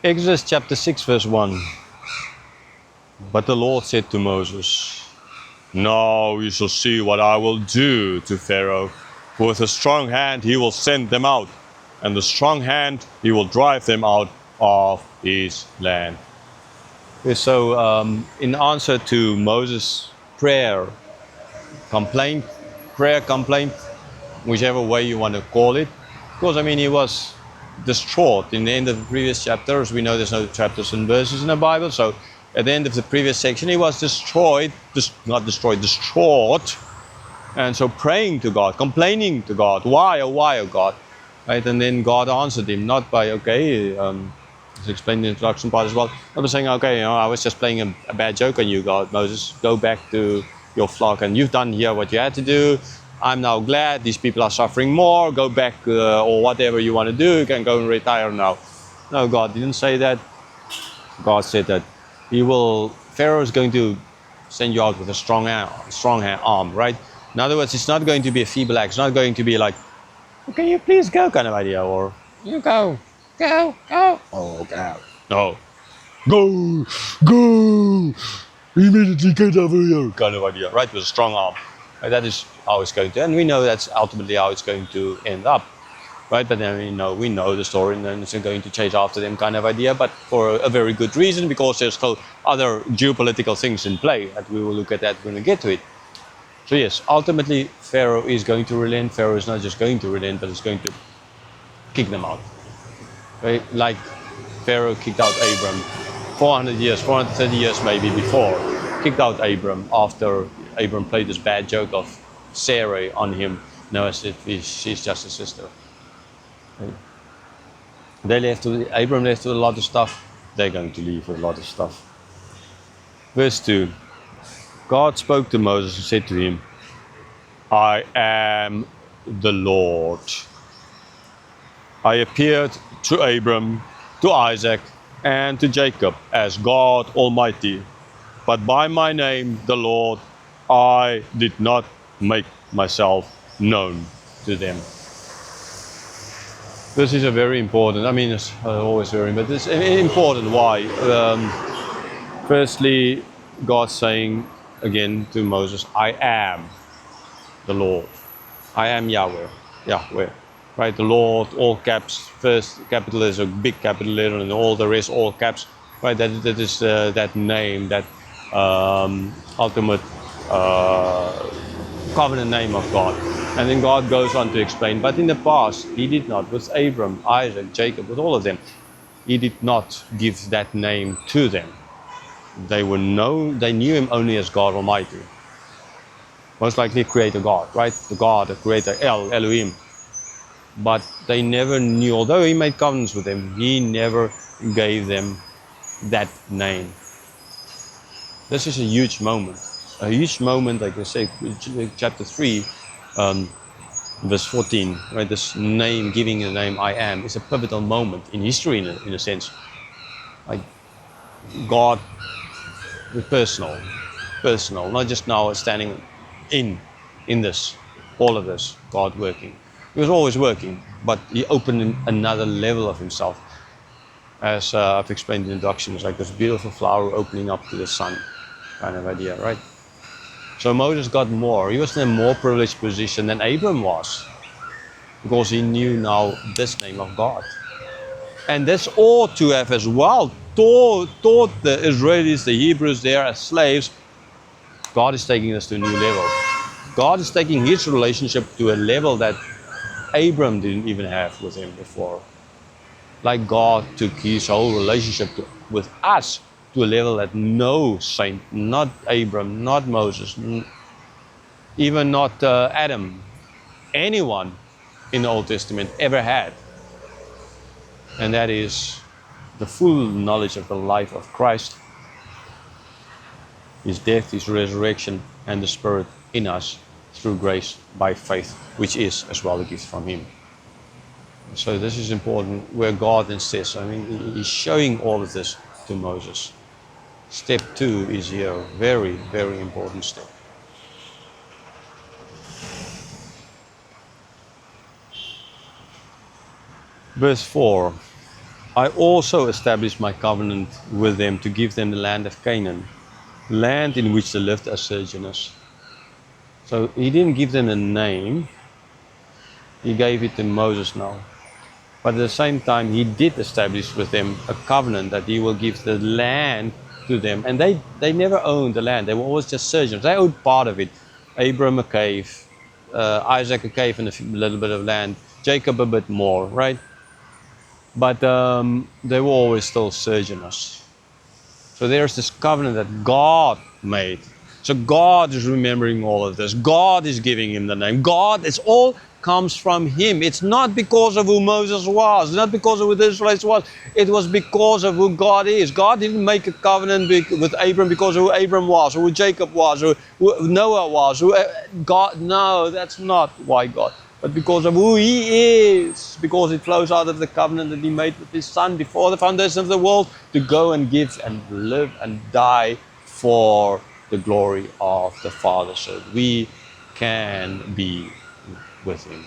Exodus chapter 6 verse 1. But the Lord said to Moses, "Now you shall see what I will do to Pharaoh. For with a strong hand he will send them out, and with a strong hand he will drive them out of his land." So in answer to Moses' complaint, complaint, whichever way you want to call it, because he was distraught in the end of the previous chapters. We know there's no chapters and verses in the Bible, so at the end of the previous section he was distraught, and so praying to God, complaining to God, why, oh God, right? And then God answered him, not by, it's explained in the introduction part as well, not by saying, okay, I was just playing a bad joke on you, God, Moses, go back to your flock, and you've done here what you had to do. I'm now glad these people are suffering more, go back, or whatever you want to do, you can go and retire now. No, God didn't say that. God said that Pharaoh is going to send you out with a strong arm, right? In other words, it's not going to be a feeble act. It's not going to be like, "Can you please go," kind of idea, or "You go. Oh, go. No. Go. Immediately get over here, kind of idea, right? With a strong arm. Right? That is how it's going to, and we know that's ultimately how it's going to end up. Right, but then we know the story, and then it's going to chase after them, kind of idea. But for a very good reason, because there's still other geopolitical things in play, and we will look at that when we get to it. So yes, ultimately Pharaoh is going to relent. Pharaoh is not just going to relent, but it's going to kick them out. Right? Like Pharaoh kicked out Abram 430 years maybe before, kicked out Abram after Abram played this bad joke of Sarai on him. No, as if she's just a sister. Abram left with a lot of stuff. They're going to leave with a lot of stuff. Verse 2. God spoke to Moses and said to him, "I am the Lord. I appeared to Abram, to Isaac, and to Jacob as God Almighty. But by my name, the Lord, I did not make myself known to them." This is a very important, it's always very, but it's important. Why? Firstly, God saying again to Moses, "I am the Lord. I am Yahweh." Right? The Lord, all caps, first capital is a big capital letter, and all the rest, all caps. Right? That is that name, that ultimate covenant name of God. And then God goes on to explain, but in the past, he did not, with Abram, Isaac, Jacob, with all of them, he did not give that name to them. They knew him only as God Almighty. Most likely creator God, right? The God, the creator, Elohim. But they never knew, although he made covenants with them, he never gave them that name. This is a huge moment. A huge moment, like I say, chapter 3, verse 14, right? This name, giving the name I am, is a pivotal moment in history, in a sense. Like God, personal, not just now standing in this, all of this, God working. He was always working, but he opened another level of himself. As I've explained in the introduction, it's like this beautiful flower opening up to the sun, kind of idea, right? So Moses got more. He was in a more privileged position than Abram was, because he knew now this name of God. And this ought to have as well taught the Israelis, the Hebrews there as slaves. God is taking us to a new level. God is taking his relationship to a level that Abram didn't even have with him before. Like God took his whole relationship with us to a level that no saint, not Abram, not Moses, even not Adam, anyone in the Old Testament ever had. And that is the full knowledge of the life of Christ, his death, his resurrection, and the Spirit in us through grace by faith, which is as well a gift from him. So this is important, where God insists. He's showing all of this to Moses. Step 2 is here, very, very important step. Verse 4, I also established my covenant with them to give them the land of Canaan, land in which they lived as sojourners. So he didn't give them a name, he gave it to Moses now. But at the same time, he did establish with them a covenant that he will give the land to them. And they never owned the land, they were always just sojourners. They owned part of it. Abram a cave, Isaac a cave and a little bit of land, Jacob a bit more, right? But they were always still sojourners. So there's this covenant that God made. So God is remembering all of this. God is giving him the name. God, it's all comes from him. It's not because of who Moses was, not because of who the Israelites was. It was because of who God is. God didn't make a covenant with Abram because of who Abram was, or who Jacob was, or who Noah was. God, no, that's not why God. But because of who he is, because it flows out of the covenant that he made with his son before the foundation of the world, to go and give and live and die for the glory of the Father, so that we can be with him.